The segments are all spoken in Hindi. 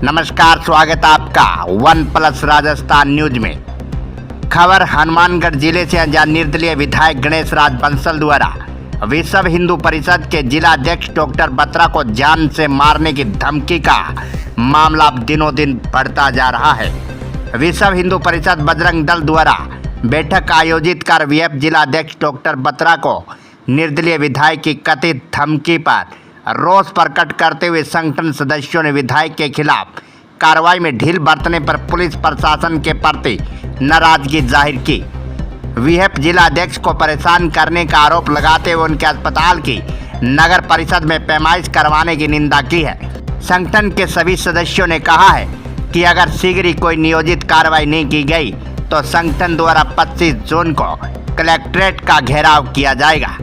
नमस्कार, स्वागत आपका वन प्लस राजस्थान न्यूज में। खबर हनुमानगढ़ जिले से, जहां निर्दलीय विधायक गणेश राज बंसल द्वारा विश्व हिंदू परिषद के जिला अध्यक्ष डॉक्टर बत्रा को जान से मारने की धमकी का मामला अब दिनों दिन बढ़ता जा रहा है। विश्व हिंदू परिषद बजरंग दल द्वारा बैठक आयोजित कर वीएफ जिला अध्यक्ष डॉक्टर बत्रा को निर्दलीय विधायक की कथित धमकी पर रोष प्रकट करते हुए संगठन सदस्यों ने विधायक के खिलाफ कार्रवाई में ढील बरतने पर पुलिस प्रशासन के प्रति नाराजगी जाहिर की। वीएफ जिला अध्यक्ष को परेशान करने का आरोप लगाते हुए उनके अस्पताल की नगर परिषद में पैमाइश करवाने की निंदा की है। संगठन के सभी सदस्यों ने कहा है कि अगर शीघ्र ही कोई नियोजित कार्रवाई नहीं की गई तो संगठन द्वारा 25 जून को कलेक्ट्रेट का घेराव किया जाएगा।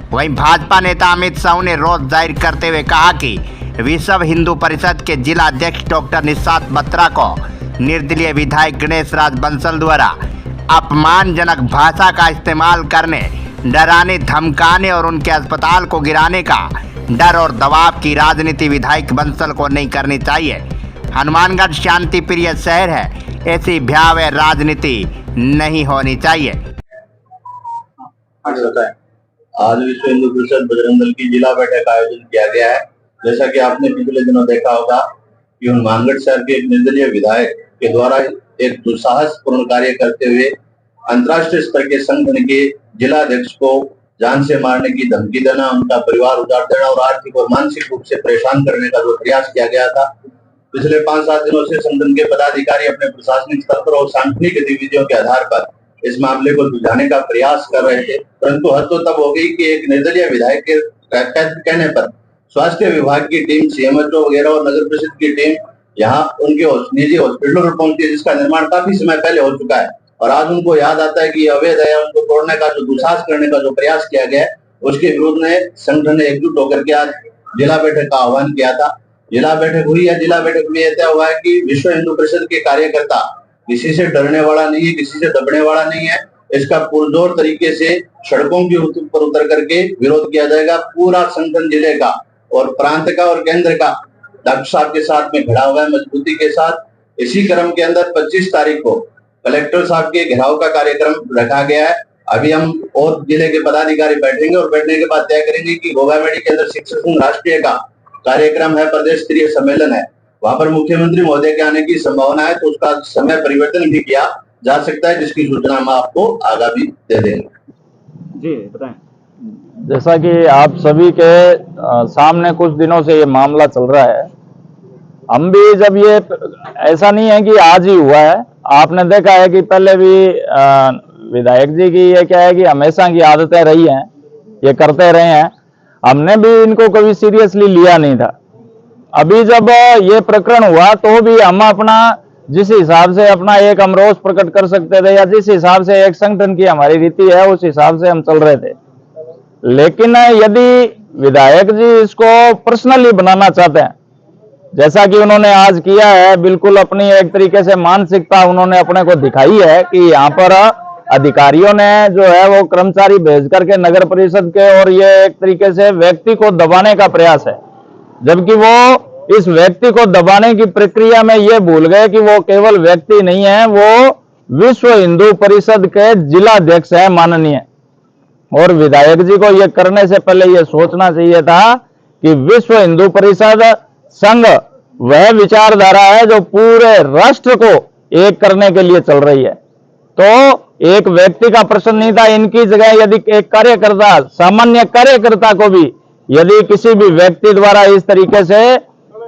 वहीं भाजपा नेता अमित शाह ने रोष जाहिर करते हुए कहा कि विश्व हिंदू परिषद के जिला अध्यक्ष डॉक्टर निशात बत्रा को निर्दलीय विधायक गणेश राज बंसल द्वारा अपमानजनक भाषा का इस्तेमाल करने, डराने, धमकाने और उनके अस्पताल को गिराने का डर और दबाव की राजनीति विधायक बंसल को नहीं करनी चाहिए। हनुमानगढ़ शांति प्रिय शहर है, ऐसी भयावह राजनीति नहीं होनी चाहिए। आज विश्व हिंदू परिषद बजरंग दल की जिला बैठक आयोजित किया गया है। जैसा कि आपने पिछले दिनों देखा होगा कि हनुमानगढ़ शहर के एक निर्दलीय विधायक के द्वारा एक दुस्साहसपूर्ण कार्य करते हुए अंतर्राष्ट्रीय स्तर के संगठन के जिला अध्यक्ष को जान से मारने की धमकी देना, उनका परिवार उजाड़ देना और आर्थिक और मानसिक रूप से परेशान करने का जो प्रयास किया गया था। पिछले 5-7 दिनों से संगठन के पदाधिकारी अपने प्रशासनिक स्तर पर और सांगठनिक गतिविधियों के आधार पर इस मामले को सुलझाने का प्रयास कर रहे थे, परंतु हद तो तब हो गई कि एक निर्दलीय विधायक के कहने पर स्वास्थ्य विभाग की टीम, सीएमएचओ वगैरह और नगर परिषद की टीम यहाँ उनके निजी हॉस्पिटलों पर पहुंची है, जिसका निर्माण काफी समय पहले हो चुका है। और आज उनको याद आता है कि ये अवैध है, उनको तोड़ने का जो दुस्साहस करने का जो प्रयास किया गया है, उसके विरोध में संगठन ने एकजुट होकर के आज जिला बैठक का आह्वान किया था। जिला बैठक हुई है। जिला बैठक में यह तय हुआ है कि विश्व हिंदू परिषद के कार्यकर्ता किसी से डरने वाला नहीं है, किसी से दबने वाला नहीं है। इसका पुरजोर तरीके से सड़कों के ऊपर उतर करके विरोध किया जाएगा। पूरा संगठन जिले का और प्रांत का और केंद्र का डॉक्टर साहब के साथ में खड़ा हुआ है, मजबूती के साथ। इसी क्रम के अंदर 25 तारीख को कलेक्टर साहब के घेराव का कार्यक्रम रखा गया है। अभी हम और जिले के पदाधिकारी बैठेंगे और बैठने के बाद तय करेंगे कि गोगामेडी के अंदर शिक्षक संघ राष्ट्रीय का कार्यक्रम है, प्रदेश स्तरीय सम्मेलन है, वहां पर मुख्यमंत्री महोदय के आने की संभावना है, तो उसका समय परिवर्तन भी किया जा सकता है, जिसकी सूचना हम आपको आगामी दे देंगे। जी बताएं। जैसा कि आप सभी के सामने कुछ दिनों से ये मामला चल रहा है, हम भी जब ये ऐसा नहीं है कि आज ही हुआ है, आपने देखा है कि पहले भी विधायक जी की ये क्या है कि हमेशा की आदतें रही हैं, ये करते रहे हैं। हमने भी इनको कभी सीरियसली लिया नहीं था। अभी जब ये प्रकरण हुआ तो भी हम अपना जिस हिसाब से अपना एक हम रोष प्रकट कर सकते थे या जिस हिसाब से एक संगठन की हमारी रीति है उस हिसाब से हम चल रहे थे। लेकिन यदि विधायक जी इसको पर्सनली बनाना चाहते हैं, जैसा कि उन्होंने आज किया है, बिल्कुल अपनी एक तरीके से मानसिकता उन्होंने अपने को दिखाई है कि यहाँ पर अधिकारियों ने जो है वो कर्मचारी भेज करके नगर परिषद के, और ये एक तरीके से व्यक्ति को दबाने का प्रयास है, जबकि वो इस व्यक्ति को दबाने की प्रक्रिया में ये भूल गए कि वो केवल व्यक्ति नहीं है, वो विश्व हिंदू परिषद के जिला अध्यक्ष है माननीय। और विधायक जी को ये करने से पहले ये सोचना चाहिए था कि विश्व हिंदू परिषद संघ वह विचारधारा है जो पूरे राष्ट्र को एक करने के लिए चल रही है। तो एक व्यक्ति का प्रश्न नहीं था। इनकी जगह यदि एक कार्यकर्ता, सामान्य कार्यकर्ता को भी यदि किसी भी व्यक्ति द्वारा इस तरीके से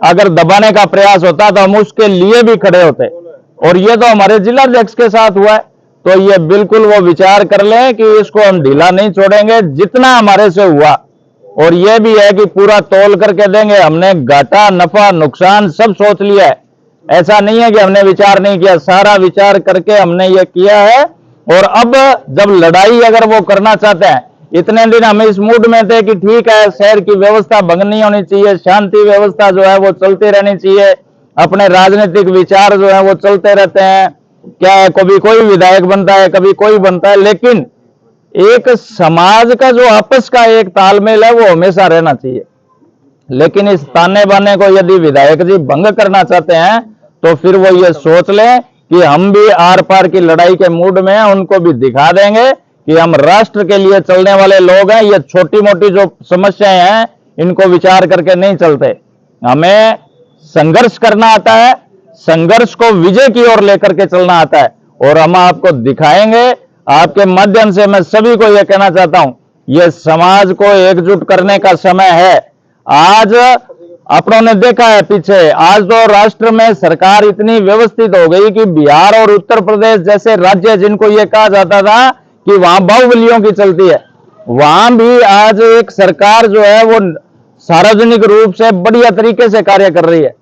अगर दबाने का प्रयास होता तो हम उसके लिए भी खड़े होते। और ये तो हमारे जिला अध्यक्ष के साथ हुआ है, तो ये बिल्कुल वो विचार कर लें कि इसको हम ढीला नहीं छोड़ेंगे जितना हमारे से हुआ। और ये भी है कि पूरा तोल करके देंगे। हमने घाटा, नफा, नुकसान सब सोच लिया है। ऐसा नहीं है कि हमने विचार नहीं किया, सारा विचार करके हमने ये किया है। और अब जब लड़ाई अगर वो करना चाहते हैं, इतने दिन हम इस मूड में थे कि ठीक है, शहर की व्यवस्था भंग नहीं होनी चाहिए, शांति व्यवस्था जो है वो चलती रहनी चाहिए, अपने राजनीतिक विचार जो है वो चलते रहते हैं। क्या है, कभी कोई विधायक बनता है, कभी कोई बनता है, लेकिन एक समाज का जो आपस का एक तालमेल है वो हमेशा रहना चाहिए। लेकिन इस ताने बाने को यदि विधायक जी भंग करना चाहते हैं तो फिर वो ये सोच लें कि हम भी आर पार की लड़ाई के मूड में हैं, उनको भी दिखा देंगे कि हम राष्ट्र के लिए चलने वाले लोग हैं। ये छोटी मोटी जो समस्याएं हैं इनको विचार करके नहीं चलते, हमें संघर्ष करना आता है, संघर्ष को विजय की ओर लेकर के चलना आता है और हम आपको दिखाएंगे। आपके माध्यम से मैं सभी को यह कहना चाहता हूं, यह समाज को एकजुट करने का समय है। आज अपनों ने देखा है पीछे, आज तो राष्ट्र में सरकार इतनी व्यवस्थित हो गई कि बिहार और उत्तर प्रदेश जैसे राज्य जिनको यह कहा जाता था कि वहां बाहुबलियों की चलती है, वहां भी आज एक सरकार जो है वो सार्वजनिक रूप से बढ़िया तरीके से कार्य कर रही है।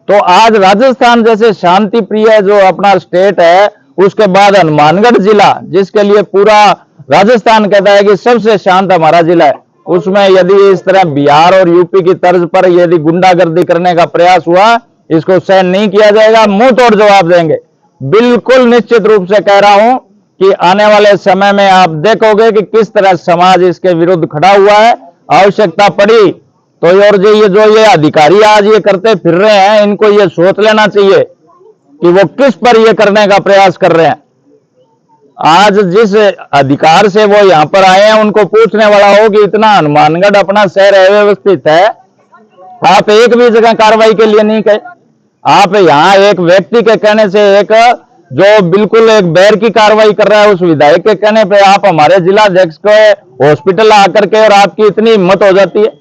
तो आज राजस्थान जैसे शांति प्रिय जो अपना स्टेट है, उसके बाद हनुमानगढ़ जिला जिसके लिए पूरा राजस्थान कहता है कि सबसे शांत हमारा जिला है, उसमें यदि इस तरह बिहार और यूपी की तर्ज पर यदि गुंडागर्दी करने का प्रयास हुआ, इसको सहन नहीं किया जाएगा, मुंह तोड़ जवाब देंगे। बिल्कुल निश्चित रूप से कह रहा हूं कि आने वाले समय में आप देखोगे कि किस तरह समाज इसके विरुद्ध खड़ा हुआ है। आवश्यकता पड़ी तो और जो ये अधिकारी आज ये करते फिर रहे हैं, इनको ये सोच लेना चाहिए कि वो किस पर ये करने का प्रयास कर रहे हैं। आज जिस अधिकार से वो यहां पर आए हैं उनको पूछने वाला हो कि इतना हनुमानगढ़ अपना शहर अव्यवस्थित है, आप एक भी जगह कार्रवाई के लिए नहीं गए। आप यहां एक व्यक्ति के कहने से, एक जो बिल्कुल एक बैर की कार्रवाई कर रहा है, उस विधायक के कहने पे आप हमारे जिलाध्यक्ष को हॉस्पिटल आकर के और आपकी इतनी हिम्मत हो जाती है।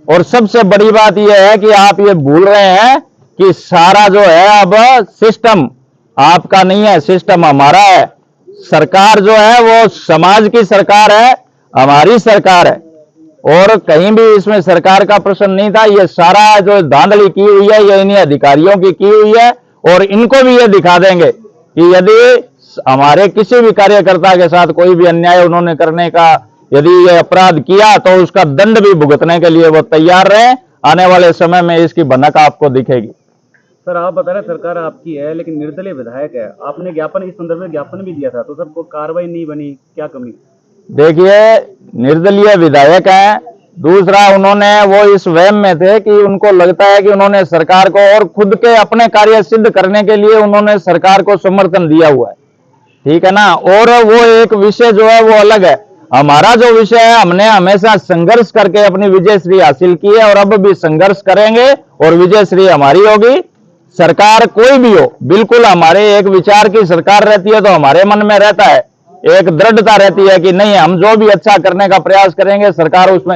और सबसे बड़ी बात यह है कि आप ये भूल रहे हैं कि सारा जो है अब सिस्टम आपका नहीं है, सिस्टम हमारा है। सरकार जो है वो समाज की सरकार है, हमारी सरकार है, और कहीं भी इसमें सरकार का प्रश्न नहीं था। ये सारा जो धांधली की हुई है ये इन्हीं अधिकारियों की हुई है, और इनको भी ये दिखा देंगे कि यदि हमारे किसी भी कार्यकर्ता के साथ कोई भी अन्याय उन्होंने करने का यदि ये अपराध किया तो उसका दंड भी भुगतने के लिए वो तैयार रहे। आने वाले समय में इसकी भनक आपको दिखेगी। सर, आप बता रहे सर्कार आपकी है लेकिन निर्दलीय विधायक है, आपने ज्ञापन इस संदर्भ में ज्ञापन भी दिया था, तो सर कोई कार्रवाई नहीं बनी, क्या कमी? देखिए, निर्दलीय विधायक है, दूसरा उन्होंने वो इस वहम में थे कि उनको लगता है कि उन्होंने सरकार को और खुद के अपने कार्य सिद्ध करने के लिए उन्होंने सरकार को समर्थन दिया हुआ है, ठीक है ना। और वो एक विषय जो है वो अलग है। हमारा जो विषय है, हमने हमेशा संघर्ष करके अपनी विजयश्री हासिल की है और अब भी संघर्ष करेंगे और विजयश्री हमारी होगी। सरकार कोई भी हो, बिल्कुल हमारे एक विचार की सरकार रहती है तो हमारे मन में रहता है, एक दृढ़ता रहती है कि नहीं, हम जो भी अच्छा करने का प्रयास करेंगे सरकार उसमें